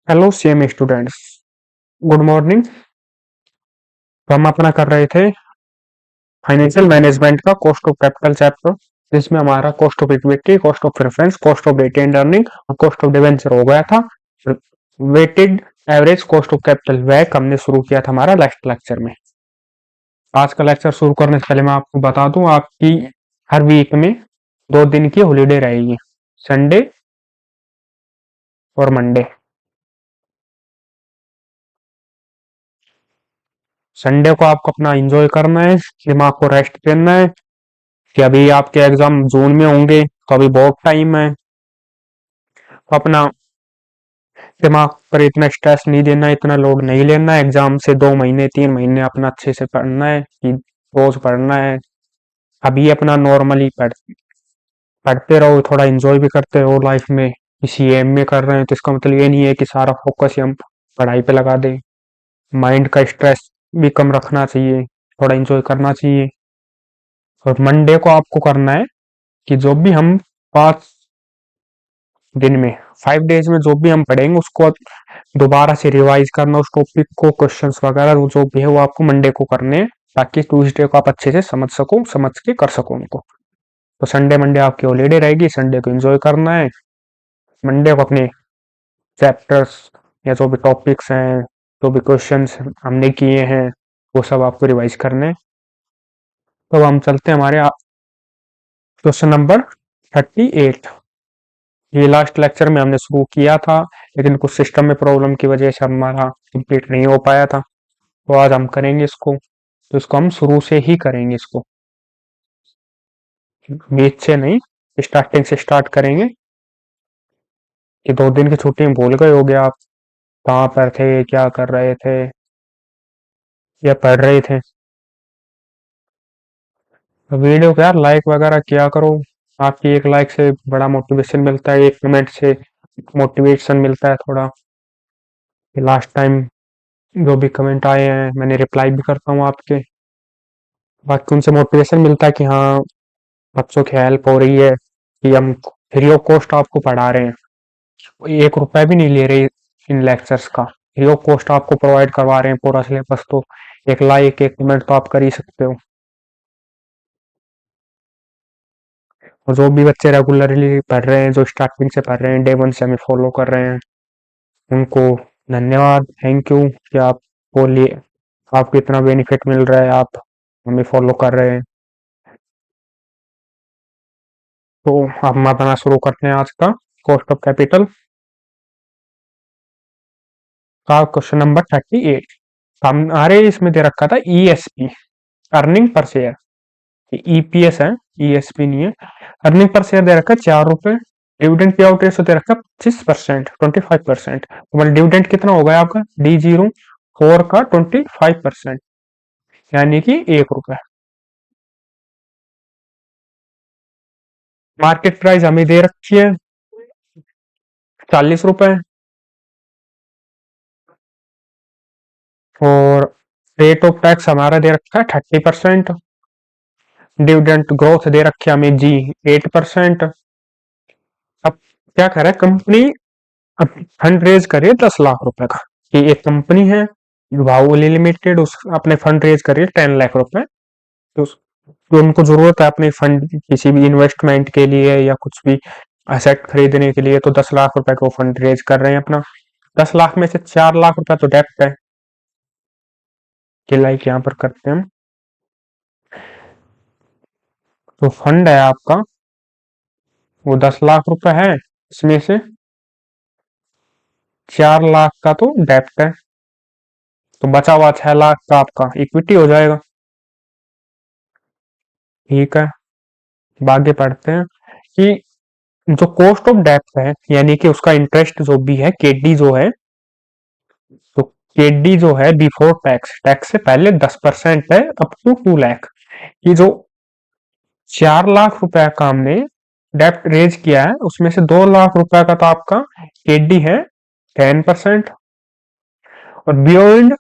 Hello sem students, good morning. तो हम अपना कर रहे थे फाइनेंशियल मैनेजमेंट का कॉस्ट ऑफ कैपिटल चैप्टर, जिसमें हमारा cost of equity, cost of preference, cost of retained earning और कॉस्ट ऑफ डिवेंचर हो गया था। Weighted average cost of capital वैक हमने शुरू किया था हमारा लास्ट लेक्चर में। आज का लेक्चर शुरू करने से पहले मैं आपको बता दूं, आपकी हर वीक में 2 दिन की हॉलीडे रहेगी, संडे और मंडे। संडे को आपको अपना एंजॉय करना है, दिमाग को रेस्ट देना है कि अभी आपके एग्जाम जून में होंगे, तो अभी बहुत टाइम है। तो अपना दिमाग पर इतना स्ट्रेस नहीं देना, इतना लोड नहीं लेना। एग्जाम से 2 महीने 3 महीने अपना अच्छे से पढ़ना है कि रोज पढ़ना है। अभी अपना नॉर्मली पढ़ते रहो, थोड़ा एंजॉय भी करते रहो लाइफ में। किसी एम में कर रहे हैं तो इसका मतलब ये नहीं है कि सारा फोकस ही हम पढ़ाई पे लगा दें। माइंड का स्ट्रेस भी कम रखना चाहिए, थोड़ा एंजॉय करना चाहिए। और मंडे को आपको करना है कि जो भी हम 5 दिन में 5 डेज में जो भी हम पढ़ेंगे उसको दोबारा से रिवाइज करना, उस टॉपिक को, क्वेश्चंस वगैरह जो भी है वो आपको मंडे को करने हैं, ताकि ट्यूसडे को आप अच्छे से समझ सको, समझ के कर सको उनको। तो संडे मंडे आपकी हॉलीडे रहेगी, संडे को एंजॉय करना है। मंडे को अपने चैप्टर्स या जो भी टॉपिक्स हैं, जो भी क्वेश्चंस हमने किए हैं, वो सब आपको रिवाइज करने हैं। तो हम चलते हैं हमारे क्वेश्चन नंबर 38। ये लास्ट लेक्चर में हमने शुरू किया था, लेकिन कुछ सिस्टम में प्रॉब्लम की वजह से हमारा कंप्लीट नहीं हो पाया था। तो आज हम करेंगे इसको, तो इसको हम शुरू से ही करेंगे, इसको बीच से नहीं, स्टार्टिंग से स्टार्ट करेंगे। कि 2 दिन की छुट्टी में भूल गए होगे आप, कहाँ पर थे, क्या कर रहे थे या पढ़ रहे थे। तो वीडियो को यार लाइक वगैरह किया करो, आपकी एक लाइक से बड़ा मोटिवेशन मिलता है, एक कमेंट से मोटिवेशन मिलता है थोड़ा। लास्ट टाइम जो भी कमेंट आए हैं मैंने रिप्लाई भी करता हूँ आपके, बाकी उनसे मोटिवेशन मिलता है कि हाँ बच्चों की हेल्प हो रही है, कि हम फ्री ऑफ कॉस्ट आपको पढ़ा रहे हैं, 1 रुपया भी नहीं ले रहे इन लेक्चर्स का, फ्री ऑफ कॉस्ट आपको प्रोवाइड करवा रहे हैं पूरा सिलेबस। तो एक लाइक एक कमेंट तो आप कर ही सकते हो। और जो भी बच्चे रेगुलरली पढ़ रहे हैं, जो स्टार्टिंग से पढ़ रहे हैं, डे 1 से हमें फॉलो कर रहे हैं, उनको धन्यवाद, थैंक यू कि आपको लिए आपको इतना बेनिफिट मिल रहा है, आप हमें फॉलो कर रहे हैं। तो अब हम अपना शुरू करते हैं आज का कॉस्ट ऑफ कैपिटल का क्वेश्चन नंबर 38। हमारे इसमें दे रखा था ESP, earning per share. EPS है, ईएसपी नहीं है। अर्निंग पर शेयर दे रखा है 4 रुपए। डिविडेंड पे आउट रेशो दे रखा है 25%, 25%। तो मतलब डिविडेंड कितना होगा आपका, D04 का 25%, यानी कि 1 रुपए। मार्केट प्राइस हमें दे रखी है 40 रुपए। और रेट ऑफ टैक्स हमारा दे रखा है 30%। डिविडेंड ग्रोथ दे रखी है हमें G 8%। अब क्या करे कंपनी, अब फंड रेज करे 10 लाख रुपए का, कि एक कंपनी है बाहुबली लिमिटेड, उस अपने फंड रेज करे 10 लाख रुपए। तो तो उनको जरूरत है अपने फंड किसी भी इन्वेस्टमेंट के लिए या कुछ भी असेट खरीदने के लिए, तो 10 लाख रुपए को फंड रेज कर रहे हैं अपना। 10 लाख में से 4 लाख रुपए तो डेप्ट है, कि लाइक यहाँ पर करते हैं हम। तो फंड है आपका वो 10 लाख रुपए है, इसमें से 4 लाख का तो डेप्ट है, तो बचा हुआ 6 लाख का आपका इक्विटी हो जाएगा। ठीक है, आगे पढ़ते हैं कि जो कॉस्ट ऑफ डेप्ट है, यानी कि उसका इंटरेस्ट जो भी है, केडी जो है, तो केडी जो है बिफोर टैक्स, टैक्स से पहले 10% है, अप टू 2 लाख। ये जो 4 लाख रुपए का हमने डेप्ट रेज किया है, उसमें से 2 लाख रुपए का तो आपका केडी है 10%, और बियॉन्ड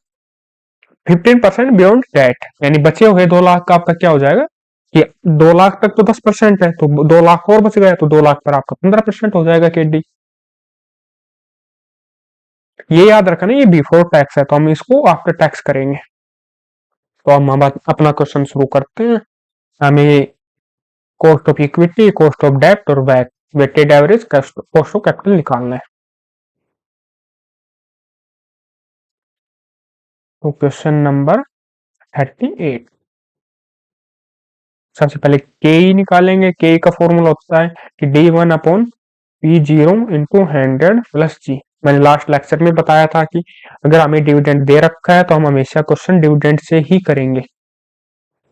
15% बियॉन्ड दैट, यानी बचे हुए 2 लाख का आपका क्या हो जाएगा कि 2 लाख तक तो 10% है, तो 2 लाख और बच गया, तो 2 लाख पर आपका 15% हो जाएगा केडी। ये याद रखना, ये बिफोर टैक्स है, तो हम इसको आफ्टर टैक्स करेंगे। तो हम अपना क्वेश्चन शुरू करते हैं। हमें cost of equity, cost of डेब्ट और weighted average cost of capital निकालना है। तो क्वेश्चन नंबर 38, सबसे पहले के ई निकालेंगे। के ई का फॉर्मूला होता है कि D1/P0 इंटू 100 प्लस जी। मैंने लास्ट लेक्चर में बताया था कि अगर हमें डिविडेंड दे रखा है तो हम हमेशा क्वेश्चन डिविडेंड से ही करेंगे,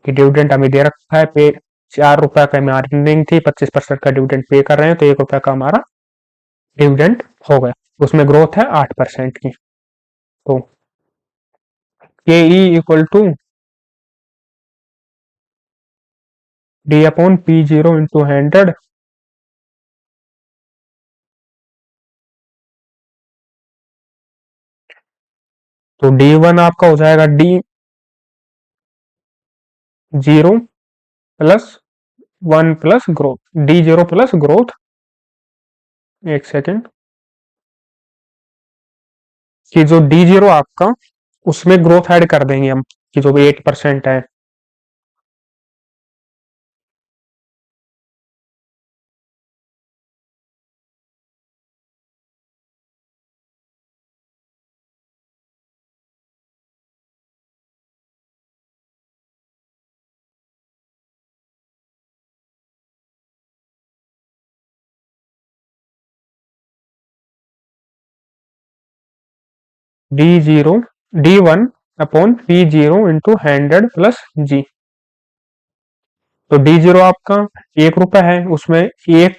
कि डिविडेंड हमें दे रखा है, पे 4 रुपए का हमारी अर्निंग थी, 25% का डिविडेंड पे कर रहे हैं, तो 1 रुपए का हमारा डिविडेंड हो गया। उसमें ग्रोथ है 8% की। तो के E equal to D/P0 into 100 तो D1 आपका हो जाएगा D0 plus 1 plus growth, D0 plus growth, एक सेकेंड, कि जो D0 आपका, उसमें ग्रोथ ऐड कर देंगे हम, कि जो भी 8% है। D0 D1/P0 इंटू 100 प्लस जी। तो D0 आपका 1 रुपए है, उसमें 1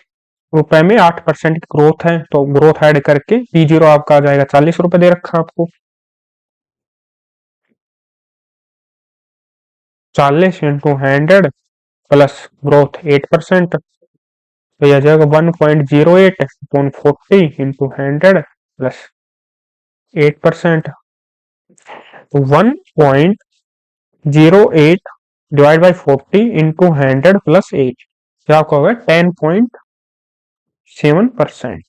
रुपए में 8% की ग्रोथ है, तो ग्रोथ ऐड करके D0 आपका आ जाएगा 40 रुपए दे रखा आपको। 40 इंटू 100 प्लस ग्रोथ 8%, तो यह जाएगा 1.08 अपॉन 40 इंटू 100 प्लस 8%। तो 1.08 डिवाइड बाई 40 इंटू 100 प्लस 8, क्या आपका होगा 10.7%।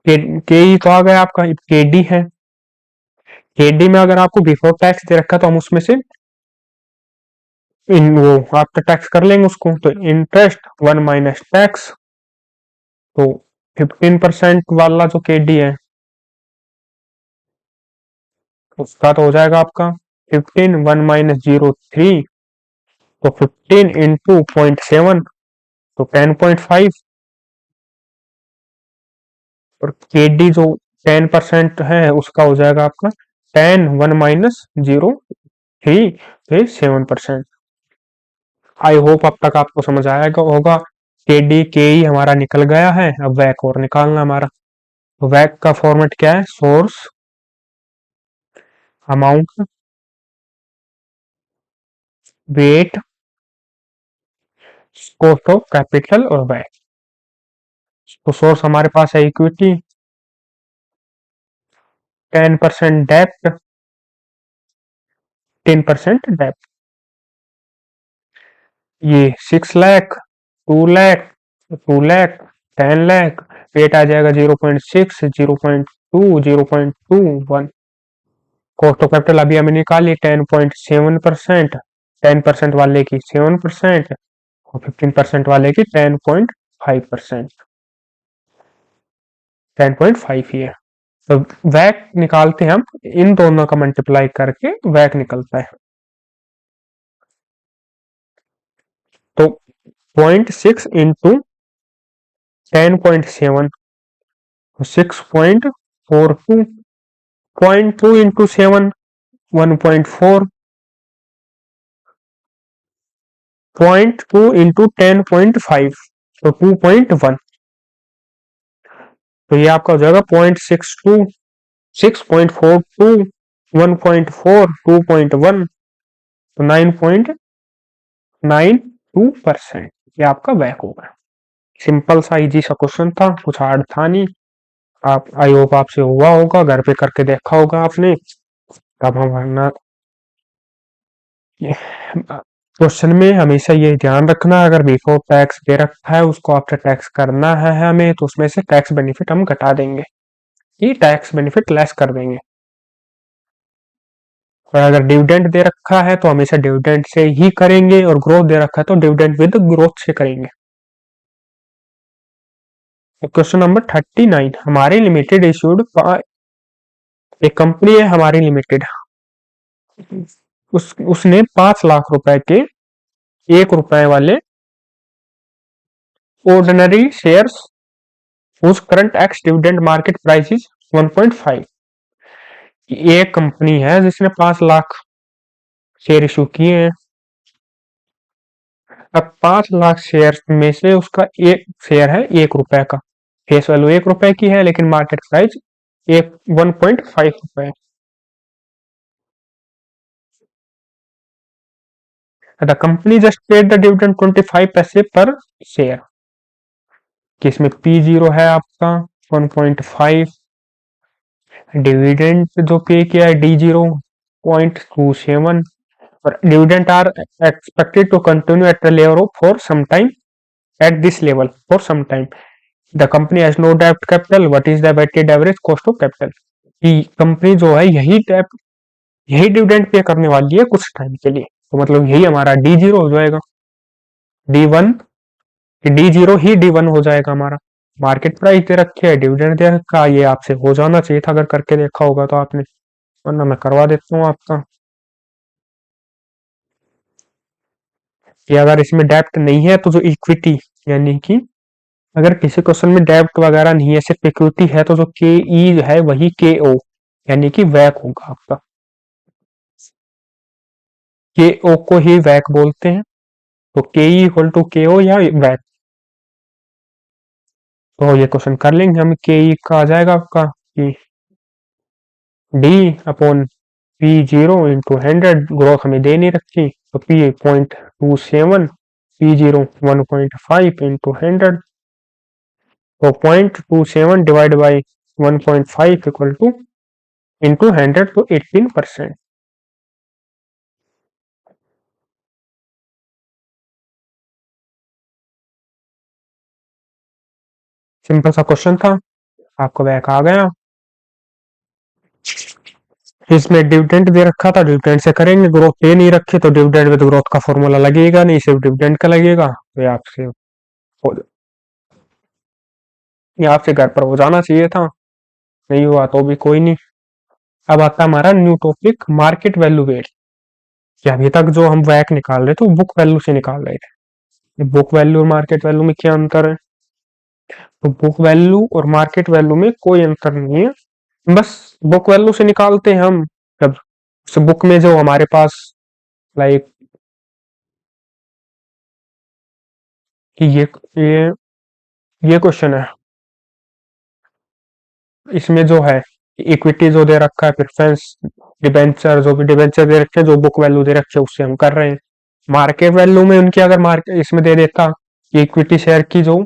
के ई तो आ गया आपका, के डी है। के डी में अगर आपको बिफोर टैक्स दे रखा है तो हम उसमें से इन वो आफ्टर टैक्स कर लेंगे उसको। तो इंटरेस्ट 1 माइनस टैक्स, तो 15% वाला जो के डी है उसका तो हो जाएगा आपका 15, 1 माइनस 0 3, तो 15 इंटू 0.7, तो 10.5। और के डी जो 10% है उसका हो जाएगा आपका 10, 1 माइनस 0 3, फिर 7%। आई होप अब तक आपको समझ आएगा होगा। के डी के ई हमारा निकल गया है, अब वैक और निकालना हमारा। तो वैक का फॉर्मेट क्या है, source, amount, weight, cost of capital और वैक। तो सोर्स हमारे पास है इक्विटी, 10% डेप्ट, 10% डेप्ट, ये 6 लाख, 2 लाख, 2 लाख, 10 लाख, वेट आ जाएगा 0.6, 0.2, 0.21। कॉस्ट ऑफ कैपिटल अभी हमें निकाली 10.7%, 10% वाले की 7% और 15% वाले की 10.5%, 10.5 ही है। तो वैक निकालते हैं हम, इन दोनों का मल्टीप्लाई करके वैक निकलता है। तो 0.6 इंटू 10.7, 6.42, 0.2 इंटू 7, 1.4, 0.2 इंटू 10.5, तो 2.1। तो ये आपका हो जाएगा 0.62, 6.42, 1.4, 2.1, तो 9.92%, ये आपका वैक होगा। सिंपल सा इजी सा क्वेश्चन था, कुछ हार्ड था नहीं। आप आई होप आपसे हुआ होगा, घर पे करके देखा होगा आपने। अब हम क्वेश्चन में हमेशा ये ध्यान रखना, अगर बिफोर टैक्स दे रखा है उसको आफ्टर टैक्स करना है हमें, तो उसमें से टैक्स बेनिफिट हम घटा देंगे। कि टैक्स बेनिफिट लेस कर देंगे। और अगर डिविडेंड दे रखा है तो हमेशा डिविडेंड से ही करेंगे, और ग्रोथ दे रखा है तो डिविडेंड विद ग्रोथ से करेंगे। क्वेश्चन नंबर 39, हमारी लिमिटेड इश्यूड, एक कंपनी है हमारी लिमिटेड, उसने 5 लाख रुपए के 1 रुपए वाले ordinary shares whose current ex dividend market price is 1.5। एक कंपनी है जिसने 5 लाख शेयर इशू किए हैं। अब 5 लाख शेयर में से उसका एक शेयर है 1 रुपए का, फेस वैल्यू 1 रुपए की है लेकिन मार्केट प्राइस 1.5 रुपए। The company just paid the dividend 25 पैसे पर शेयर, कि इसमें P0 है आपका 1.5, डिविडेंड जो पे किया है D0 0.27, और dividend are expected to continue at the level for some time, at this level for some time। The company has no debt capital। What is the weighted average cost of capital? कि company जो है यही dividend pay करने वाली है कुछ time के लिए, तो मतलब यही हमारा D0 हो जाएगा, D1, D0 ही D1 हो जाएगा हमारा। मार्केट प्राइस दे रखी है, डिविडेंड दे रखा है, ये आपसे हो जाना चाहिए था अगर करके देखा होगा तो आपने, वरना मैं करवा देता हूँ आपका। कि अगर इसमें डेप्ट नहीं है तो जो इक्विटी, यानी कि अगर किसी क्वेश्चन में डेप्ट वगैरह नहीं है, सिर्फ इक्विटी है, तो जो के ई है वही के ओ, यानी कि वैक होगा आपका। के ओ को ही वैक बोलते हैं, तो के ई इक्वल टू के ओ या वैक। तो ये क्वेश्चन कर लेंगे हम, के ई का आ जाएगा आपका कि D upon P0 into 100, growth हमें दे नहीं रखी तो P 0.27, P0 1.5 इंटू 100, तो 0.27 divide by 1.5 equal two into 100, तो 18%। सिंपल सा क्वेश्चन था, आपको बैक आ गया। इसमें डिविडेंड दे रखा था, डिविडेंड से करेंगे, ग्रोथ दे नहीं रखे तो डिविडेंड विद ग्रोथ का फॉर्मूला लगेगा नहीं, सिर्फ डिविडेंड का लगेगा, तो ये आपसे घर पर हो जाना चाहिए था, नहीं हुआ तो भी कोई नहीं। अब आता है हमारा new topic, market value weight. कि अभी तक जो हम वैक निकाल रहे थे वो बुक वैल्यू से निकाल रहे थे, बुक वैल्यू और मार्केट वैल्यू में क्या अंतर है? तो बुक वैल्यू और मार्केट वैल्यू में कोई अंतर नहीं है, बस बुक वैल्यू से निकालते हैं हम जब उस बुक में जो हमारे पास, लाइक कि ये क्वेश्चन है, इसमें जो है इक्विटी जो दे रखा है, प्रेफरेंस, डिबेंचर, जो भी डिबेंचर दे रखे हैं, जो बुक वैल्यू दे रखे हैं उससे हम कर रहे हैं। मार्केट वैल्यू में उनकी अगर मार्केट इसमें दे देता कि इक्विटी शेयर की जो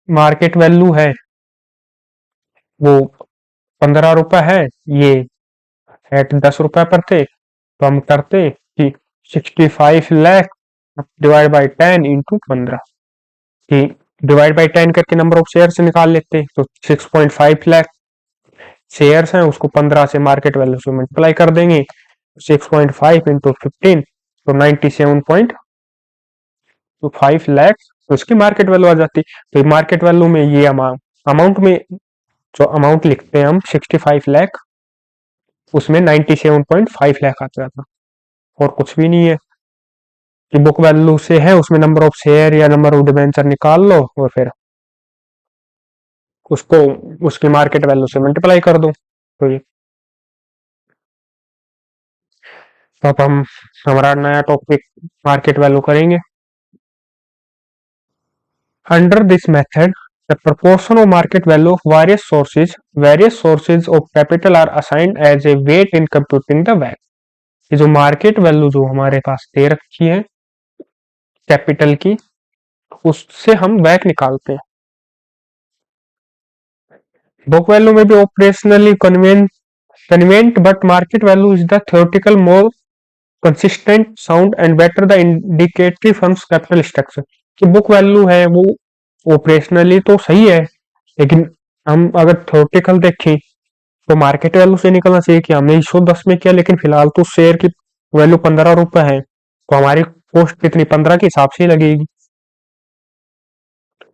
मार्केट वैल्यू है वो 15 रुपए है, ये एट 10 रुपए पर थे, तो हम करते कि 65 लाख डिवाइड बाई 10 इंटू 15, कि डिवाइड बाई 10 करके नंबर ऑफ शेयर से निकाल लेते, तो 6.5 लाख शेयर्स हैं, उसको 15 से मार्केट वैल्यू से मल्टीप्लाई कर देंगे, 6.5 इंटू 15, तो 97.5 लाख, तो उसकी मार्केट वैल्यू आ जाती। तो मार्केट वैल्यू में ये अमाउंट में जो अमाउंट लिखते हैं हम 65 लाख, उसमें 97.5 लाख आ जाता, और कुछ भी नहीं है। कि बुक वैल्यू से है उसमें नंबर ऑफ शेयर या नंबर ऑफ डिबेंचर निकाल लो और फिर उसको उसकी मार्केट वैल्यू से मल्टीप्लाई कर दो, तो ये, तो अब हम हमारा नया टॉपिक मार्केट वैल्यू करेंगे। Under this method the proportion of market value of various sources of capital are assigned as a weight in computing the WACC। ये जो मार्केट वैल्यू जो हमारे पास दे रखी है कैपिटल की, उससे हम वैक निकालते हैं। बुक वैल्यू में भी operationally convent, but market value is the theoretical more consistent sound and better the indicatory firms capital structure. कि बुक वैल्यू है वो ऑपरेशनली तो सही है, लेकिन हम अगर थ्योरेटिकल देखें तो मार्केट वैल्यू से निकलना चाहिए कि हमने इशू 10 में किया, लेकिन फिलहाल तो शेयर की वैल्यू 15 रुपए है, तो हमारी कॉस्ट कितनी 15 के हिसाब से ही लगेगी।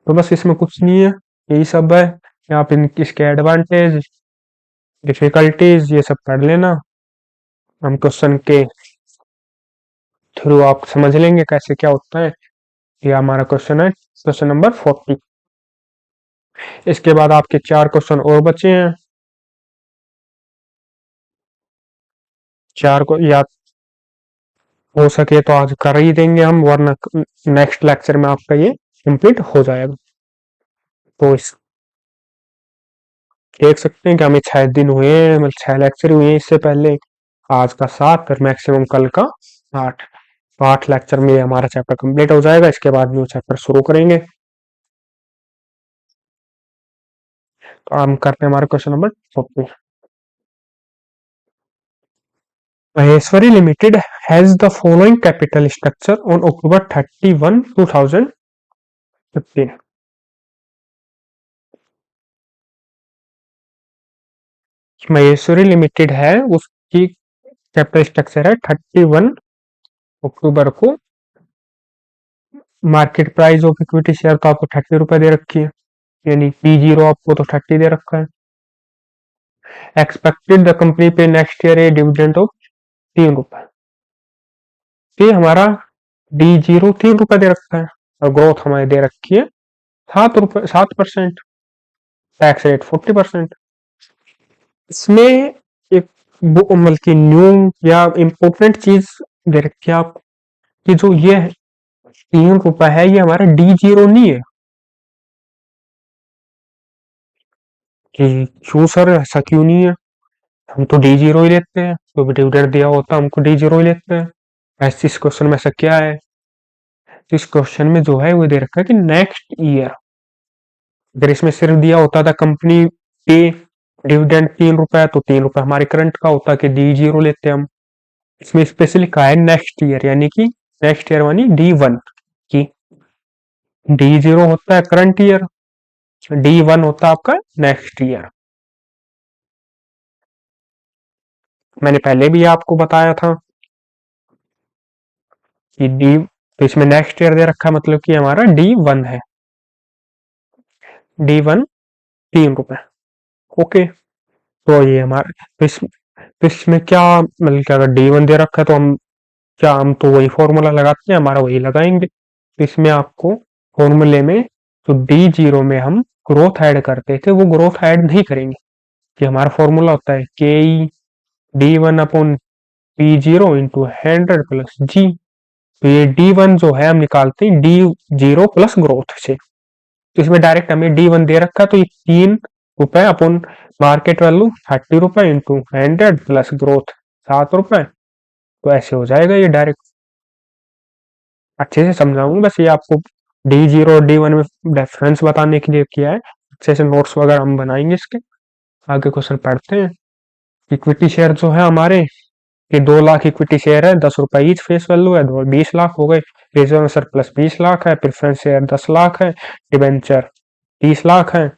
तो बस इसमें कुछ नहीं है, यही सब है। यहाँ पे इसके एडवांटेज डिफिकल्टीज ये सब पढ़ लेना, हम क्वेश्चन के थ्रू आप समझ लेंगे कैसे क्या होता है। ये हमारा क्वेश्चन है, क्वेश्चन नंबर 40। इसके बाद आपके 4 क्वेश्चन और बचे हैं, 4 को या हो सके तो आज कर ही देंगे हम, वरना नेक्स्ट लेक्चर में आपका ये कंप्लीट हो जाएगा। तो इस देख सकते हैं कि हमें 6 दिन हुए हैं, मतलब 6 लेक्चर हुए हैं इससे पहले, आज का 7 और मैक्सिमम कल का 8। तो 8 लेक्चर में हमारा चैप्टर कंप्लीट हो जाएगा, इसके बाद न्यू चैप्टर शुरू करेंगे। तो हम करते हैं हमारा question number 40। Maheshwari Limited has the following capital structure on October 31, 2015. Maheshwari limited है, उसकी कैपिटल स्ट्रक्चर है 31 अक्टूबर को। Market price of equity share तो आपको 30 रुपए दे रखी है, यानी P0 आपको तो 30 दे रखा है। एक्सपेक्टेड द कंपनी पे next year A dividend of 3 रुपए। ये हमारा D0 3 रुपए दे रखा है, और ग्रोथ हमारी दे रखी है 7%। Tax rate 40%। इसमें एक मतलब की न्यू या इम्पोर्टेंट चीज दे रखी है आप, कि जो ये 3 रुपए है ये हमारा D0 नहीं है। कि क्यों सर, ऐसा क्यों नहीं है, हम तो D0 ही लेते हैं, तो भी डिविडेंड दिया होता हमको D0 ही लेते हैं। ऐसे इस क्वेश्चन में ऐसा क्या है, तो इस क्वेश्चन में जो है वो दे रखा है कि नेक्स्ट ईयर, अगर इसमें सिर्फ दिया होता था कंपनी पे डिविडेंड 3 रुपए, तो 3 रुपए हमारे करंट का होता कि D0 लेते हम। इसमें स्पेशली कहा है नेक्स्ट ईयर, यानी कि नेक्स्ट ईयर यानी D1 की। D0 होता है करंट ईयर, D1 होता है आपका नेक्स्ट ईयर। मैंने पहले भी आपको बताया था कि डी, तो इसमें नेक्स्ट ईयर दे रखा है, मतलब कि हमारा D1 है, D1 3 रुपए। ओके, तो ये हमारा तो इसमें क्या, मतलब कि अगर D1 दे रखा है तो हम तो वही फॉर्मूला लगाते हैं, हमारा वही लगाएंगे। तो इसमें आपको फॉर्मूले में तो D0 में हम ग्रोथ ऐड करते थे, वो ग्रोथ ऐड नहीं करेंगे, कि हमारा फॉर्मूला होता है के D1 upon P0 into 100 plus जी। तो ये D1 जो है हम निकालते हैं D0 प्लस ग्रोथ से। तो इसमें डायरेक्ट हमें D1 दे रखा है, तो ये 3 रुपए अपॉन मार्केट वैल्यू 30 रुपए इंटू 100 प्लस ग्रोथ 7 रुपए। तो ऐसे हो जाएगा ये डायरेक्ट, अच्छे से समझाऊंगा, बस ये आपको D0 और D1 में डिफरेंस बताने के लिए किया है। अच्छे से नोट्स वगैरह हम बनाएंगे इसके। आगे क्वेश्चन पढ़ते हैं। इक्विटी शेयर जो है हमारे, ये 2 लाख इक्विटी शेयर है, 10 रुपए ईच फेस वैल्यू है, 20 लाख हो गए। रिजर्व सरप्लस 20 लाख है, प्रेफरेंस शेयर 10 लाख है, डिबेंचर 30 लाख है।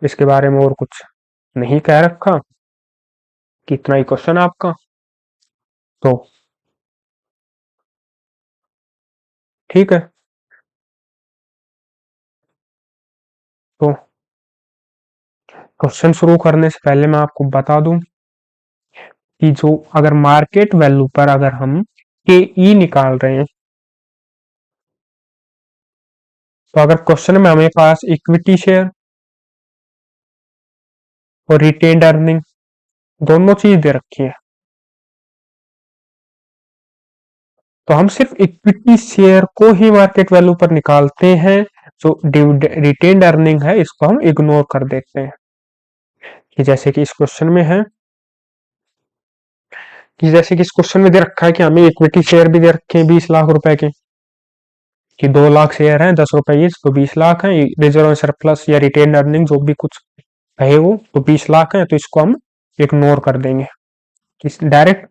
इसके बारे में और कुछ नहीं कह रखा, कितना ही क्वेश्चन है आपका। तो ठीक है, तो क्वेश्चन शुरू करने से पहले मैं आपको बता दूं कि जो अगर मार्केट वैल्यू पर अगर हम के ई निकाल रहे हैं, तो अगर क्वेश्चन में हमें पास इक्विटी शेयर और रिटेन्ड अर्निंग दोनों चीज दे रखी है, तो हम सिर्फ इक्विटी शेयर को ही मार्केट वैल्यू पर निकालते हैं, जो रिटेन्ड अर्निंग है इसको हम इग्नोर कर देते हैं। कि जैसे कि इस क्वेश्चन में है, कि जैसे कि इस क्वेश्चन में दे रखा है कि हमें इक्विटी शेयर भी दे रखे हैं 20 लाख रुपए के, कि 2 लाख शेयर हैं, 10 रुपए ईच, तो 20 लाख है। रिजर्व सरप्लस या रिटेन अर्निंग जो भी कुछ है वो, तो 20 लाख है, तो इसको हम इग्नोर कर देंगे। डायरेक्ट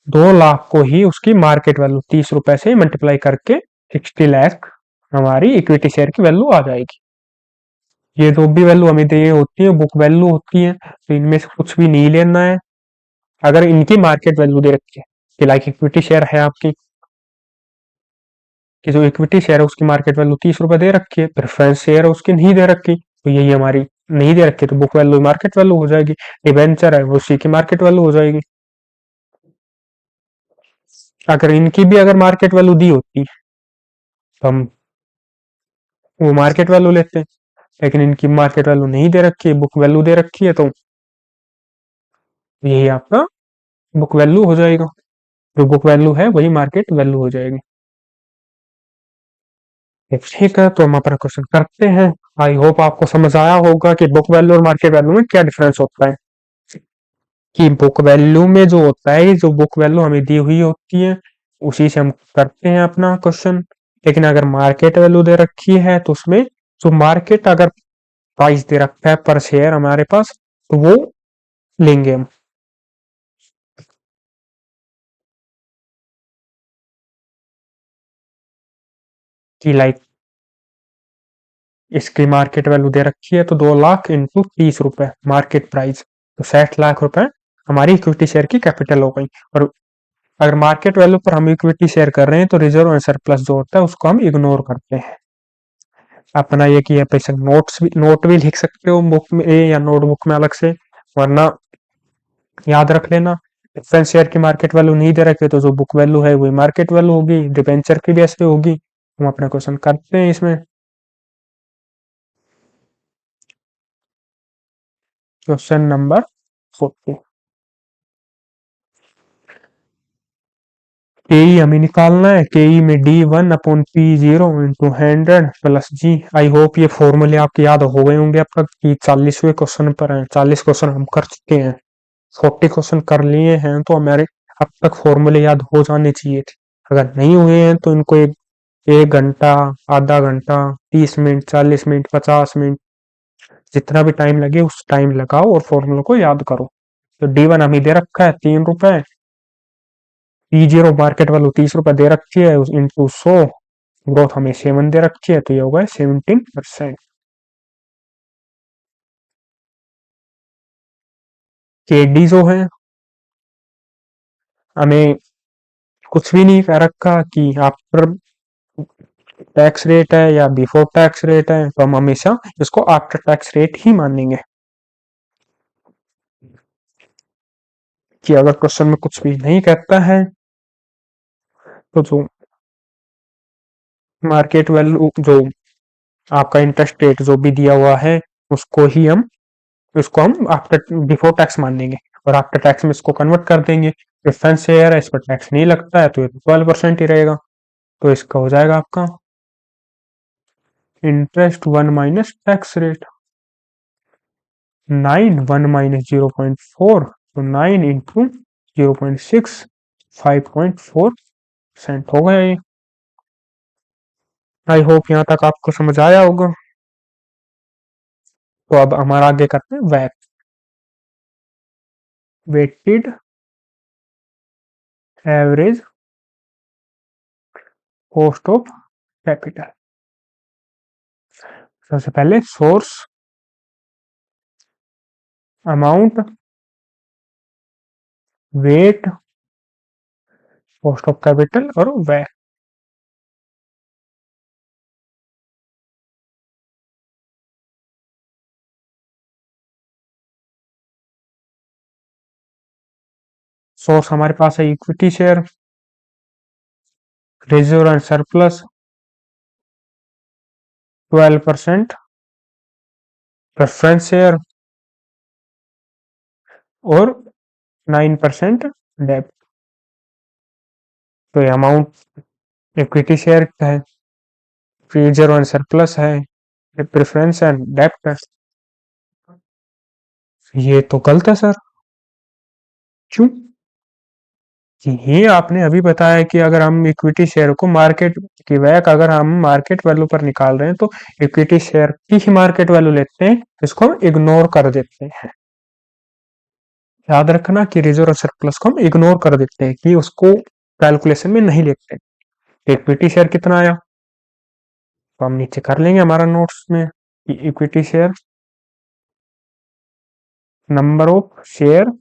2 लाख को ही उसकी मार्केट वैल्यू 30 रुपए से मल्टीप्लाई करके 60 लाख हमारी इक्विटी शेयर की वैल्यू आ जाएगी। ये जो भी वैल्यू हमें दी होती है बुक वैल्यू होती है, तो इनमें से कुछ भी नहीं लेना है। अगर इनकी मार्केट वैल्यू दे रखी है कि लाइक इक्विटी शेयर है आपकी, कि जो इक्विटी शेयर है उसकी मार्केट वैल्यू 30 रुपए दे रखी है, प्रेफरेंस शेयर है उसकी नहीं दे रखी, तो यही हमारी नहीं दे रखी, तो बुक वैल्यू मार्केट वैल्यू हो जाएगी। डिबेंचर है वो उसी की मार्केट वैल्यू हो जाएगी। अगर इनकी भी अगर मार्केट वैल्यू दी होती तो हम वो मार्केट वैल्यू लेते हैं, लेकिन इनकी मार्केट वैल्यू नहीं दे रखी है, बुक वैल्यू दे रखी है, तो यही आपका बुक वैल्यू हो जाएगा। जो बुक वैल्यू है वही मार्केट वैल्यू हो जाएगी। ठीक है, तो हम अपना क्वेश्चन करते हैं। आई होप आपको समझ आया होगा कि बुक वैल्यू और मार्केट वैल्यू में क्या डिफरेंस होता है। कि बुक वैल्यू में जो होता है, जो बुक वैल्यू हमें दी हुई होती है उसी से हम करते हैं अपना क्वेश्चन। लेकिन अगर मार्केट वैल्यू दे रखी है तो उसमें जो मार्केट अगर प्राइस दे रखा है पर शेयर हमारे पास, तो वो लेंगे हम। कि लाइक इसकी मार्केट वैल्यू दे रखी है तो 2 लाख इंटू 30 रुपए मार्केट प्राइस, तो 60 लाख रुपए हमारी इक्विटी शेयर की कैपिटल हो गई। और अगर मार्केट वैल्यू पर हम इक्विटी शेयर कर रहे हैं तो रिजर्व एंड सरप्लस जो होता है उसको हम इग्नोर करते हैं। अपना ये कि पैसे नोट भी लिख सकते हो बुक में या नोटबुक में अलग से, वरना याद रख लेना। प्रेफरेंस शेयर की मार्केट वैल्यू नहीं दे रखे तो जो बुक वैल्यू है वही मार्केट वैल्यू होगी, डिबेंचर की भी ऐसे होगी। हम अपना क्वेश्चन करते हैं इसमें। Question number 40। केई हमें निकालना है। केई में D1/P0 × 100 plus ji. I hope ये फॉर्मूले आपके याद हो गए होंगे अब तक, कि 40वें क्वेश्चन पर है। 40 क्वेश्चन हम कर चुके हैं, 40 क्वेश्चन कर लिए हैं, तो हमारे अब तक फॉर्मूले याद हो जाने चाहिए थे। अगर नहीं हुए हैं तो इनको एक घंटा, आधा घंटा, 30 मिनट, 40 मिनट, 50 मिनट, जितना भी टाइम लगे उस टाइम लगाओ और फॉर्मूला को याद करो। तो D1 हमें दे रखा है 3 रुपए, P0 मार्केट वैल्यू 30 रुपए दे रखी है, इंटू 100, ग्रोथ हमें 7 दे रखी है, तो ये होगा 17%। KD जो है हमें कुछ भी नहीं कह रखा कि आफ्टर टैक्स रेट है या बिफोर टैक्स रेट है, तो हम हमेशा इसको आफ्टर टैक्स रेट ही मानेंगे। कि अगर क्वेश्चन में कुछ भी नहीं कहता है तो जो मार्केट वैल्यू, जो आपका इंटरेस्ट रेट जो भी दिया हुआ है उसको ही हम, इसको हम आफ्टर बिफोर टैक्स मान लेंगे, और आफ्टर टैक्स में इसको कन्वर्ट कर देंगे। प्रेफरेंस शेयर है, इस पर टैक्स नहीं लगता है, तो ये 12% ही रहेगा। तो इसका हो जाएगा आपका इंटरेस्ट 1 - टैक्स रेट। 1 - 0.4, तो 9 × 0.6, 5.4% हो गया ये। आई होप यहाँ तक आपको समझ आया होगा। तो अब हमारा आगे करते हैं वैट, weighted average cost of capital. सबसे पहले source, amount, weight, cost of capital और वैट। सोर्स हमारे पास है equity share, reserve and surplus 12%, preference share और 9% डेब्ट। तो ये अमाउंट इक्विटी शेयर का है, रिजर्व एंड सरप्लस है, प्रेफरेंस एंड डेब्ट है। ये तो गलत है सर। क्यों? कि ये आपने अभी बताया कि अगर हम इक्विटी शेयर को मार्केट की वैक अगर हम मार्केट वैल्यू पर निकाल रहे हैं तो इक्विटी शेयर की ही मार्केट वैल्यू लेते हैं, इसको हम इग्नोर कर देते हैं। याद रखना कि रिजर्व और सरप्लस को हम इग्नोर कर देते हैं, कि उसको कैलकुलेशन में नहीं लेते। इक्विटी शेयर कितना आया तो हम नीचे कर लेंगे हमारा नोट्स में। Equity share number of share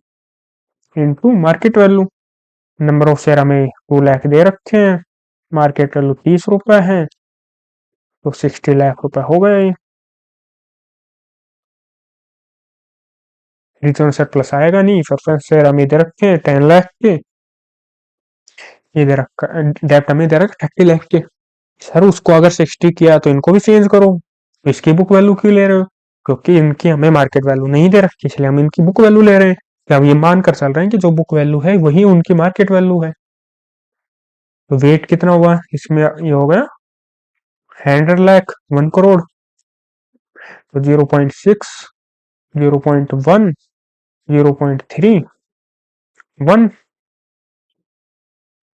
into market value. Number of share हमें 2 लाख दे रखे हैं, मार्केट वैल्यू 30 रुपए है, तो 60 लाख रुपए हो गए। रिटर्न सरप्लस आएगा नहीं, प्रेफरेंस शेयर हम इधर रखे हैं 10 लाख के, इधर रखा डेप्ट हमें इधर रखा 30 लाख के। सर उसको अगर 60 किया तो इनको भी चेंज करो, तो इसकी बुक वैल्यू क्यों ले रहे हो? क्योंकि इनकी हमें मार्केट वैल्यू नहीं दे रखी, इसलिए हम इनकी बुक वैल्यू ले रहे हैं। कि हम ये मानकर चल रहे हैं कि जो बुक वैल्यू है वही उनकी मार्केट वैल्यू है। तो वेट कितना हुआ इसमें, ये हो गया 100 लाख 1 करोड़। तो 0.6 0.1 0.3 1।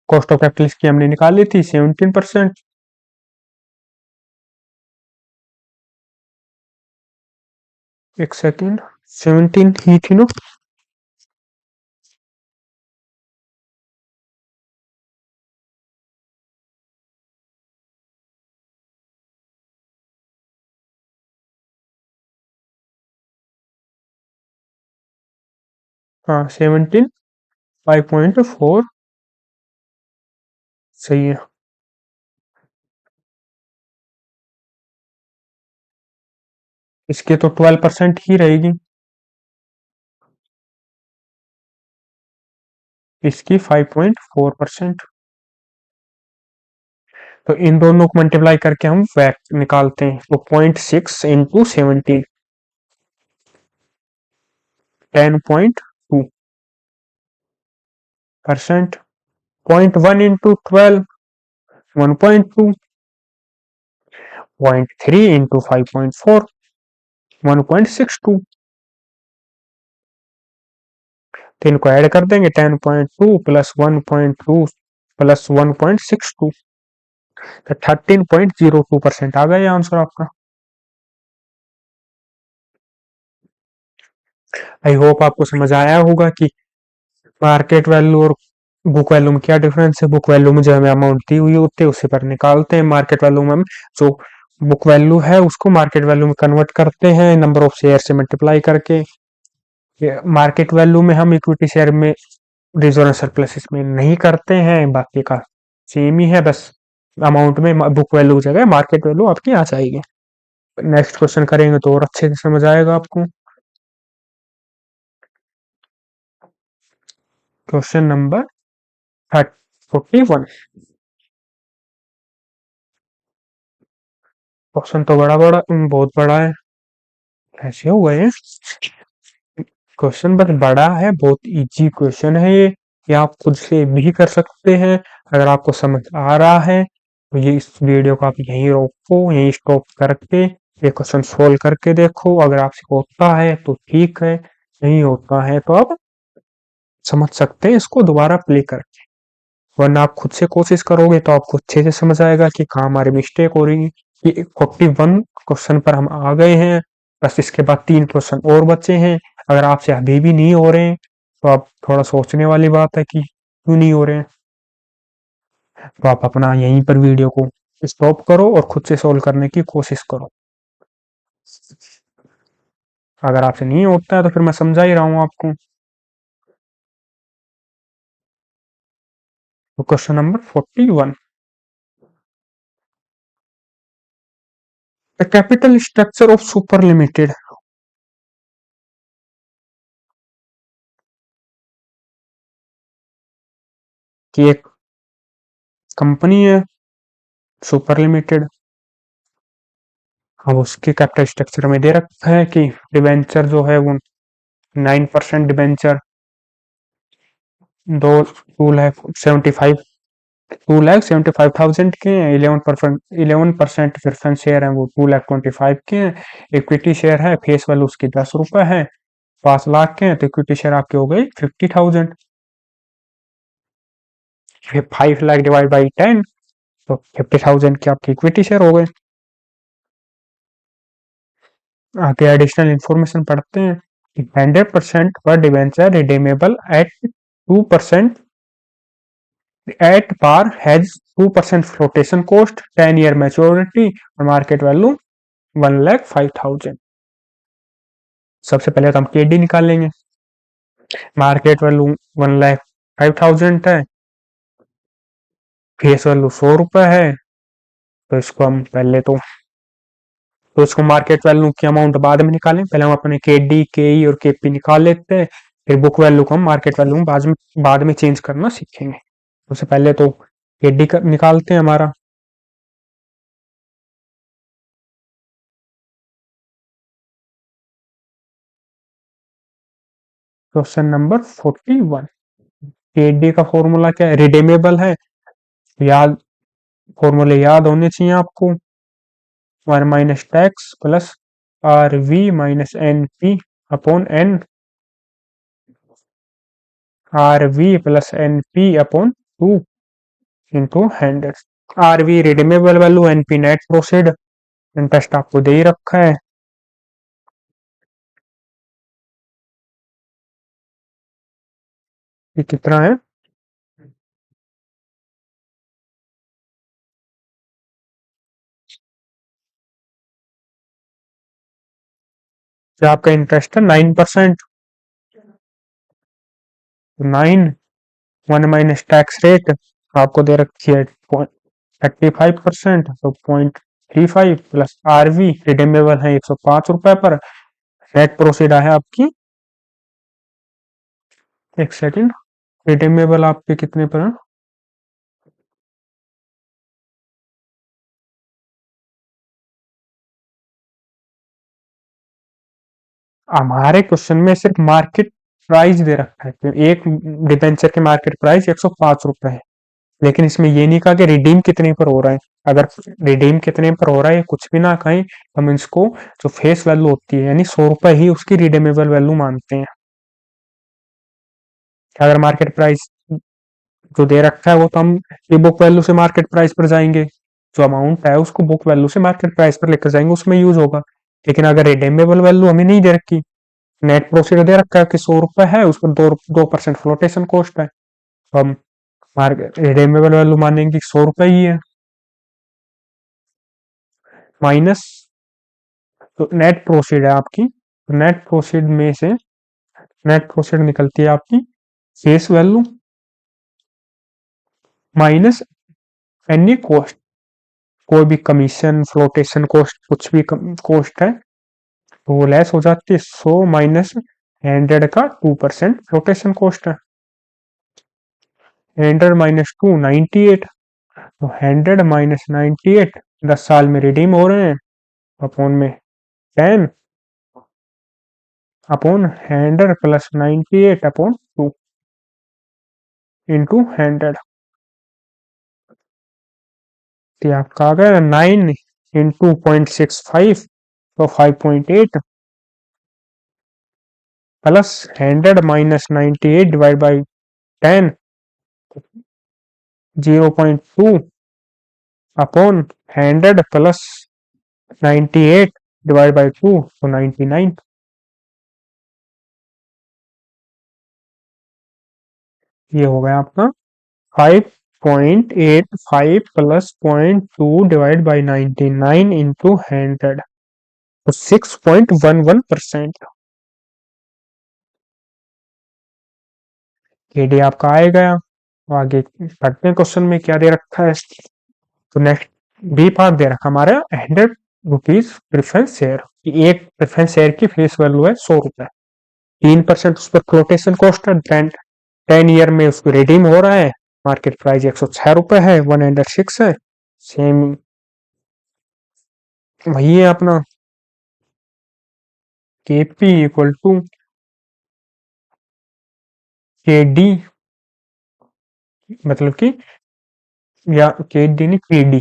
कॉस्ट ऑफ कैपिटल की हमने निकाली थी 17%। एक सेकेंड, 17 ही थी ना? हाँ 17 5.4 सही है। इसके तो 12% ही रहेगी, इसकी 5.4%। तो इन दोनों को मल्टीप्लाई करके हम वैक निकालते हैं, तो 0.6 × 17 10.2%। 0.1 × 12 1.2, 0.3 × 5.4 1.62। तो इनको ऐड कर देंगे, 10.2 + 1.2 + 1.62, तो 13.02% आ गया आंसर आपका। आई होप आपको समझ आया होगा कि मार्केट वैल्यू और बुक वैल्यू में क्या डिफरेंस है। बुक वैल्यू में जो हमें अमाउंट दी हुई होती है उसी पर निकालते हैं, मार्केट वैल्यू में हम जो बुक वैल्यू है उसको मार्केट वैल्यू में कन्वर्ट करते हैं नंबर ऑफ शेयर से मल्टीप्लाई करके। मार्केट वैल्यू में हम इक्विटी शेयर में रिजर्व सरप्लस इसमें नहीं करते हैं, बाकी का सेम ही है, बस अमाउंट में बुक वैल्यू की जगह मार्केट वैल्यू आपकी आ जाएगी। नेक्स्ट क्वेश्चन करेंगे तो और अच्छे से समझ आएगा आपको। Question number 41। क्वेश्चन तो बड़ा बड़ा बहुत बड़ा है, ऐसे हो गए। क्वेश्चन बस बड़ा है, बहुत इजी क्वेश्चन है ये आप खुद से भी कर सकते हैं। अगर आपको समझ आ रहा है तो ये इस वीडियो को आप यहीं रोको, यहीं स्टॉप करके ये क्वेश्चन सोल्व करके देखो। अगर आपसे होता है तो ठीक है, नहीं होता है तो आप समझ सकते हैं इसको दोबारा प्ले करके। वरना आप खुद से कोशिश करोगे तो आपको अच्छे से समझ आएगा कि कहाँ हमारी मिस्टेक हो रही है। ये 41 क्वेश्चन पर हम आ गए हैं, बस इसके बाद 3 क्वेश्चन और बचे हैं। अगर आपसे अभी भी नहीं हो रहे हैं तो आप थोड़ा सोचने वाली बात है कि क्यों नहीं हो रहे हैं। तो आप अपना यहीं पर वीडियो को स्टॉप करो और खुद से सोल्व करने की कोशिश करो। अगर आपसे नहीं होता है तो फिर मैं समझा ही रहा हूँ आपको। तो question number 41, the capital structure of super limited. की एक कंपनी है सुपर लिमिटेड। अब उसके कैपिटल स्ट्रक्चर में दे रखा है कि डिबेंचर जो है वो 9% डिबेंचर, दो 2,75 2,75,000 के हैं। 11% प्रेफरेंस शेयर है वो 2,25,000 के हैं। इक्विटी शेयर है, फेस वैल्यू उसकी 10 रुपए है, 5 लाख के हैं, तो इक्विटी शेयर आपकी हो गई 50,000। 5 लाख डिवाइड बाई 10, तो 50,000 की आपकी इक्विटी शेयर हो गए। आगे एडिशनल इंफॉर्मेशन पढ़ते हैं। 100% पर debenture redeemable at 2% at par has 2% flotation cost, 10 year maturity और मार्केट वैल्यू 1,05,000। सबसे पहले तो हम केडी निकालेंगे। मार्केट वैल्यू 1,05,000 है, फेस वैल्यू 100 रुपए है। तो इसको हम पहले तो इसको मार्केट वैल्यू की अमाउंट बाद में निकालें। पहले हम अपने के डी के ई और के पी निकाल लेते हैं, फिर बुक वैल्यू को हम मार्केट वैल्यू में बाद में चेंज करना सीखेंगे। सबसे पहले तो के डी निकालते हैं हमारा। Question number 41। के डी का फॉर्मूला क्या है? रिडीमेबल है, याद फॉर्मूले याद होने चाहिए आपको। 1 minus tax plus R V minus N P upon N, R V plus N P upon 2 into 100। R V redeemable value, N P net proceed, interest आपको दे ही रखा है। ये कितना है? जो आपका इंटरेस्ट है 9%। 9, 1 माइनस टैक्स रेट आपको दे रखी है 35%, तो 0.35 प्लस आर वी रिडीमेबल है 105 रुपए पर। नेट प्रोसीड है आपकी, एक सेकंड, रिडीमेबल आपके कितने पर है? हमारे क्वेश्चन में सिर्फ मार्केट प्राइस दे रखा है, तो एक डिबेंचर के मार्केट प्राइस 105 रुपए है, लेकिन इसमें ये नहीं कहा कि रिडीम कितने पर हो रहा है। अगर रिडीम कितने पर हो रहा है कुछ भी ना कहें, हम इसको जो फेस वैल्यू होती है यानी 100 रुपए ही उसकी रिडीमेबल वैल्यू मानते हैं। अगर मार्केट प्राइस जो दे रखा है वो तो हम ये बुक वैल्यू से मार्केट प्राइस पर जाएंगे, जो अमाउंट है उसको बुक वैल्यू से मार्केट प्राइस पर लेकर जाएंगे, उसमें यूज होगा। लेकिन अगर रिडीमेबल वैल्यू हमें नहीं दे रखी, नेट प्रोसीड दे रखा है कि 100 रुपए है, उस पर 2% फ्लोटेशन कॉस्ट है, तो हम मार्केट रिडीमेबल वैल्यू मानेंगे 100 रुपए ही है। माइनस, तो नेट प्रोसीड है आपकी, तो नेट प्रोसीड में से नेट प्रोसीड निकलती है आपकी face value minus any cost, कोई भी कमीशन फ्लोटेशन कॉस्ट कुछ भी कॉस्ट है तो वो लेस हो जाती है। 100 माइनस 100 का 2% फ्लोटेशन कॉस्ट है। 100 माइनस 2 98, तो 100 माइनस 98 10 साल में रिडीम हो रहे हैं, अपॉन में 10 अपॉन 100 प्लस 98 अपॉन 2 इंटू 100, तो आपका आ गया 9 इंटू 0.65, तो 5.8 plus 100 minus 98 divide by 10, 0.2 upon 100 plus 98 divide by 2, तो 99। ये हो गया आपका 5.85 प्लस 0.2 डिवाइड बाई 99 इंटू 100, तो 6.11%। केडी आपका आए गया। तो आगे पढ़ते हैं क्वेश्चन में क्या दे रखा है। तो नेक्स्ट बी पार्ट दे रखा हमारे 100 रुपीज प्रेफरेंस शेयर, एक प्रेफरेंस शेयर की फेस वैल्यू है 100 रुपए, 3% उस पर फ्लोटेशन कॉस्ट है, 10 ईयर में उसको रिडीम हो रहा है, मार्केट प्राइस 106 रुपए है, 106 है। सेम वही है अपना K P equal to K D, मतलब कि या के डी नहीं K D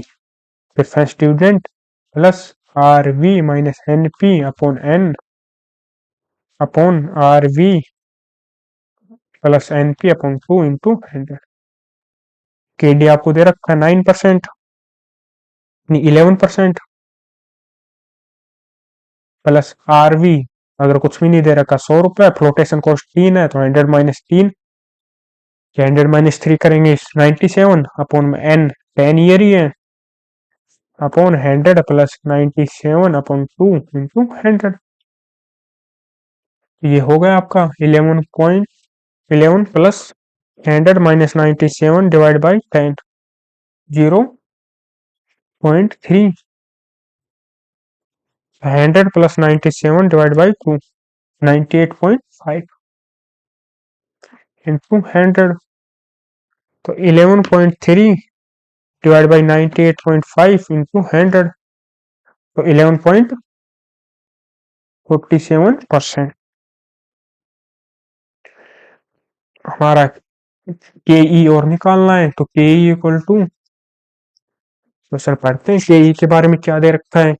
preference student plus R V minus N P upon R V plus N P upon 2 into 100। K D आपको दे रखा है 9%, 11% प्लस आर वी अगर कुछ भी नहीं दे रखा 100 रुपए, फ्लोटेशन कॉस्ट 3 है, तो 100 माइनस 3, 100 माइनस 3 करेंगे 97 अपॉन में एन 10 ईयर ही है, अपॉन 100 प्लस 97 अपॉन 2 इंटू 100। ये हो गया आपका 11 plus 100 minus 97 divide by 10, 0.3। 100 plus 97 divide by 2, 98.5 into 100। तो 11.3 डिवाइड बाई 98.5 इंटू 100, तो 11.47%। हमारा के ई और निकालना है, तो के ई इक्वल टू, तो सर पढ़ते हैं के ई के बारे में क्या दे रखा है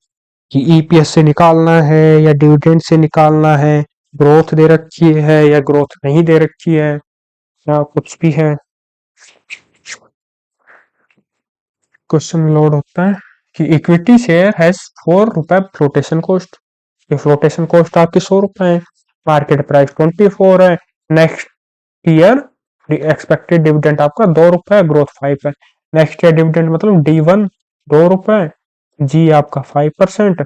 कि ईपीएस से निकालना है या डिविडेंड से निकालना है, ग्रोथ दे रखी है या ग्रोथ नहीं दे रखी है, या कुछ भी है। क्वेश्चन लोड होता है कि इक्विटी शेयर हैज 4 रुपए फ्लोटेशन कॉस्ट। ये फ्लोटेशन कॉस्ट आपकी 100 रुपए है, मार्केट प्राइस 24 है, नेक्स्ट ईयर एक्सपेक्टेड डिविडेंड आपका 2 रुपए, ग्रोथ 5 है। नेक्स्ट ईयर डिविडेंड मतलब D1 2 रुपए, जी आपका 5%।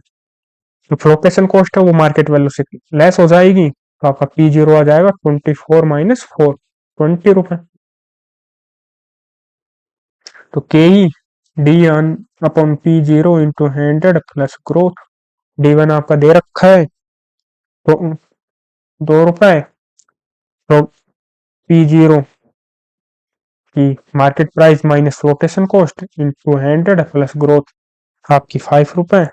जो फ्लोटेशन कॉस्ट है वो मार्केट वैल्यू से लेस हो जाएगी, तो आपका P0 आ जाएगा 24 माइनस 4, 20 रुपए। तो के ई D1 upon P0 into 100 plus growth. D1 आपका दे रखा है तो 2 रुपए, तो P0 की market price minus flotation cost into 100 plus growth आपकी 5 रुपए,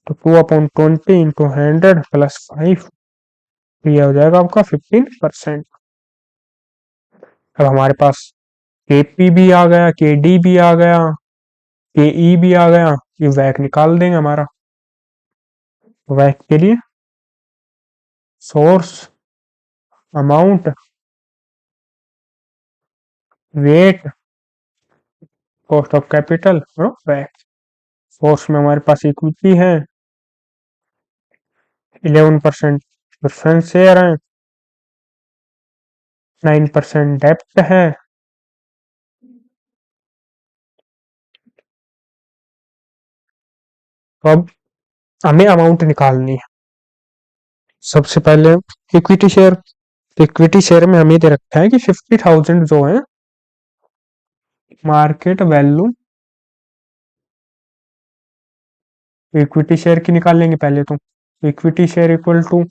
तो 2/20 इंटू 100 प्लस 5, ये हो जाएगा आपका 15%। अब हमारे पास केपी भी आ गया, केडी भी आ गया, केई भी आ गया, ये वैक निकाल देंगे हमारा। वैक के लिए source, amount, weight, cost of capital और वैक। सोर्स में हमारे पास इक्विटी है, 11% प्रेफरेंस शेयर है, 9% डेप्ट है, तो अब हमें अमाउंट निकालनी है। सबसे पहले इक्विटी शेयर, इक्विटी शेयर में हमें दे रखा है कि 50,000 जो है मार्केट वैल्यू इक्विटी शेयर की निकाल लेंगे पहले। तो इक्विटी शेयर इक्वल टू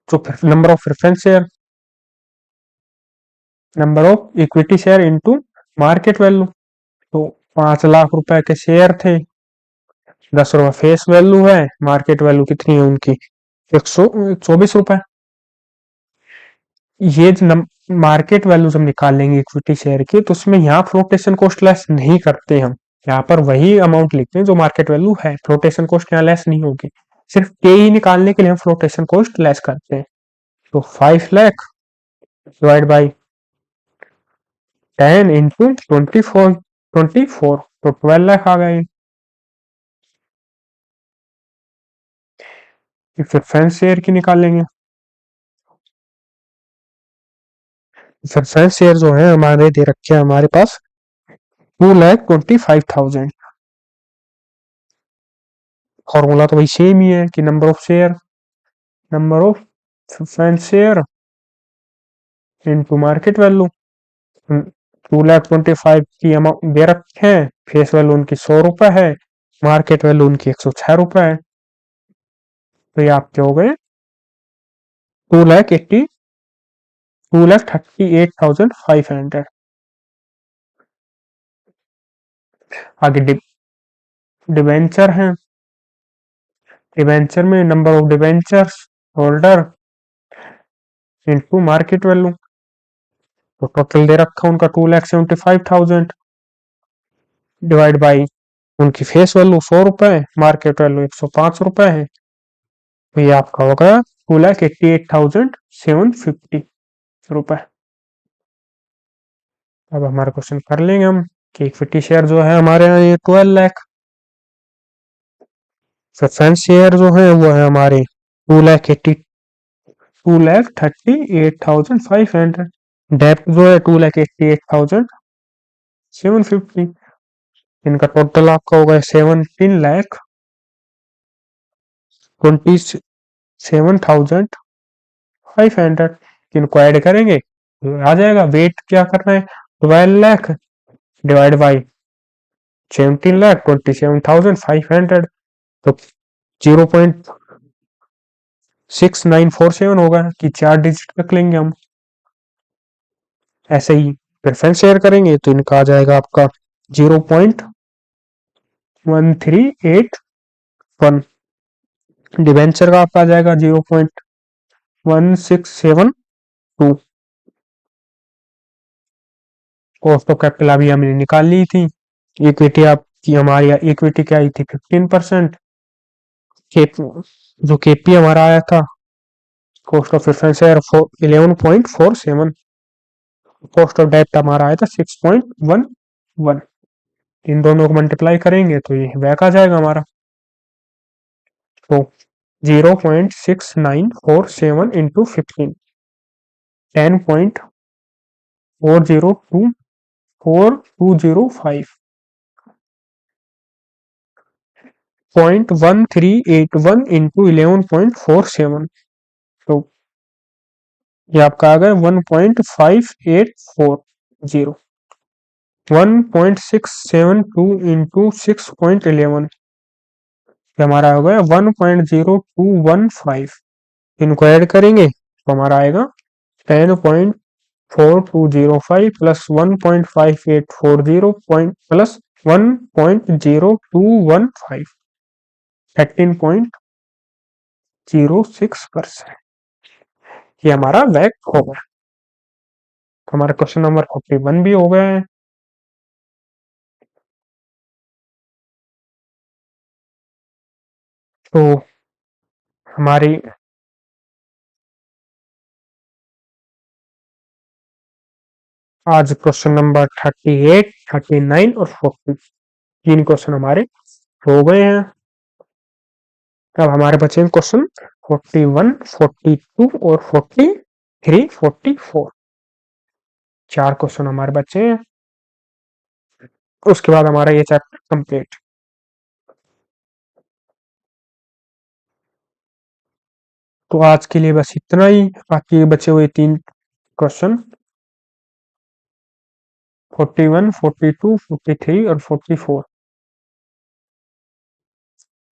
जो number of preference share, number of equity share into market value. तो 5 लाख रुपए के शेयर थे, 10 रुपए फेस वैल्यू है, मार्केट वैल्यू कितनी है उनकी 124 रुपए। ये मार्केट वैल्यू जब निकाल लेंगे इक्विटी शेयर की, तो उसमें यहाँ फ्लोटेशन कॉस्ट लेस नहीं करते हम, यहाँ पर वही अमाउंट लिखते हैं जो मार्केट वैल्यू है, फ्लोटेशन कॉस्ट यहाँ लेस नहीं होगी। सिर्फ के ही निकालने के लिए हम फ्लोटेशन कॉस्ट लेस करते हैं। तो 5 लाख डिवाइड बाई 10 इंटू 24, तो 12 लाख आ गए। प्रेफरेंस शेयर की निकाल लेंगे। प्रेफरेंस शेयर जो है हमारे दे रखे हैं हमारे पास 2,25,000। फॉर्मूला तो वही सेम ही है कि number of share, number of preference share into market value. 2,25,000 की अमाउंट दे रखे हैं, फेस वैल्यू उनकी 100 रुपए है, मार्केट वैल्यू उनकी 106 रुपए है, तो ये आपके हो गए 2,38,500। आगे डिवेंचर है, डिवेंचर में number of debentures holder into market value. तो टोटल दे रखा उनका 2,75,000 डिवाइड बाई उनकी फेस वैल्यू 100 रुपए, मार्केट वैल्यू 105 रुपए है, तो ये आपका हो गया 2,88,750 रुपए। अब हमारा क्वेश्चन कर लेंगे हम कि इक्विटी शेयर जो है हमारे यहाँ ये 12 लाख, प्रेफरेंस शेयर जो है वो है हमारे 2,38,500, डेप्ट जो है 2,88,000, 750। इनका टोटल आपका होगा 17,27,500। इनको ऐड करेंगे तो आ जाएगा। वेट क्या करना है, 12 लाख डिवाइड बाई 17,27,500, तो 0.6947 होगा कि 4 डिजिट तक लेंगे हम। ऐसे ही प्रेफरेंस शेयर करेंगे तो इनका आ जाएगा आपका 0.1381। डिवेंचर का आपका आ जाएगा 0.1672। कॉस्ट ऑफ कैपिटल अभी हमने निकाल ली थी। इक्विटी आपकी हमारी इक्विटी क्या आई थी 15%। जो केपी हमारा आया था cost of preference share 11.47। Cost of debt हमारा आया था 6.11। इन दोनों को मल्टीप्लाई करेंगे तो ये बैक आ जाएगा हमारा। तो 0.6947 इंटू 15, 10.402405, 0.1381 इंटू 11.47। तो ये आपका आ गया 1.5840। 1.672 इंटू 6.11 हमारा हो गया 1.0215। इनको ऐड करेंगे तो हमारा आएगा 10.4205 प्लस 1.5840 प्लस 1.0215, 13.06%। ये हमारा वैक हो गया। तो हमारा क्वेश्चन नंबर 41 भी हो गया है। तो हमारी आज क्वेश्चन नंबर 38, 39 और 40 तीन क्वेश्चन हमारे हो गए हैं। अब हमारे बचे क्वेश्चन 41, 42 और 43, 44। चार क्वेश्चन हमारे बचे हैं, उसके बाद हमारा ये चैप्टर कंप्लीट। तो आज के लिए बस इतना ही। बाकी बचे हुए तीन क्वेश्चन 41, 42, 43 और 44,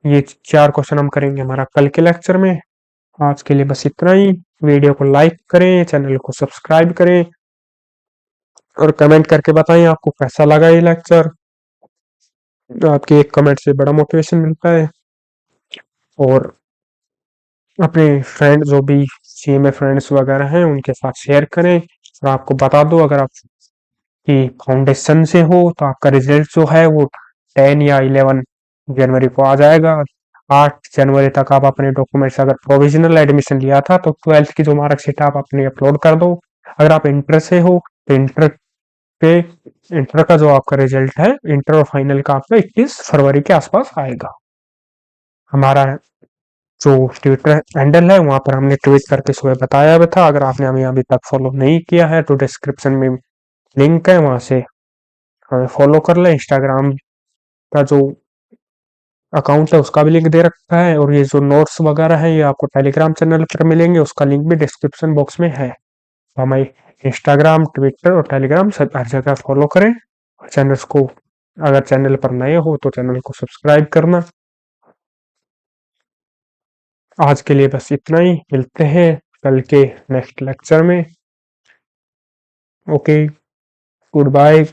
ये चार क्वेश्चन हम करेंगे हमारा कल के लेक्चर में। आज के लिए बस इतना ही। वीडियो को लाइक करें, चैनल को सब्सक्राइब करें और कमेंट करके बताएं आपको कैसा लगा ये लेक्चर। आपके एक कमेंट से बड़ा मोटिवेशन मिलता है। और अपने फ्रेंड जो भी सीएमए फ्रेंड्स वगैरह हैं उनके साथ शेयर करें। और आपको बता दो, अगर आप की फाउंडेशन से हो तो आपका रिजल्ट जो है वो 10 या 11 जनवरी को आ जाएगा। 8 जनवरी तक आप अपने डॉक्यूमेंट्स, अगर प्रोविजनल एडमिशन लिया था तो 12th की जो मार्कशीट आप अपनी अपलोड कर दो। अगर आप इंटर से हो तो इंटर का जो आपका रिजल्ट है इंटर और फाइनल का आपका 21 फरवरी के आसपास आएगा। हमारा जो ट्विटर हैंडल है वहां पर हमने ट्वीट करके सुबह बताया हुआ था। अगर आपने हमें अभी तक फॉलो नहीं किया है तो डिस्क्रिप्शन में लिंक है, वहां से हमें फॉलो कर ले। इंस्टाग्राम का जो अकाउंट है उसका भी लिंक दे रखा है। और ये जो नोट्स वगैरह है ये आपको टेलीग्राम चैनल पर मिलेंगे, उसका लिंक भी डिस्क्रिप्शन बॉक्स में है। तो हमें इंस्टाग्राम, ट्विटर और टेलीग्राम सब हर जगह फॉलो करें। और चैनल को, अगर चैनल पर नए हो तो चैनल को सब्सक्राइब करना। आज के लिए बस इतना ही। मिलते हैं कल के नेक्स्ट लेक्चर में। Okay, good bye.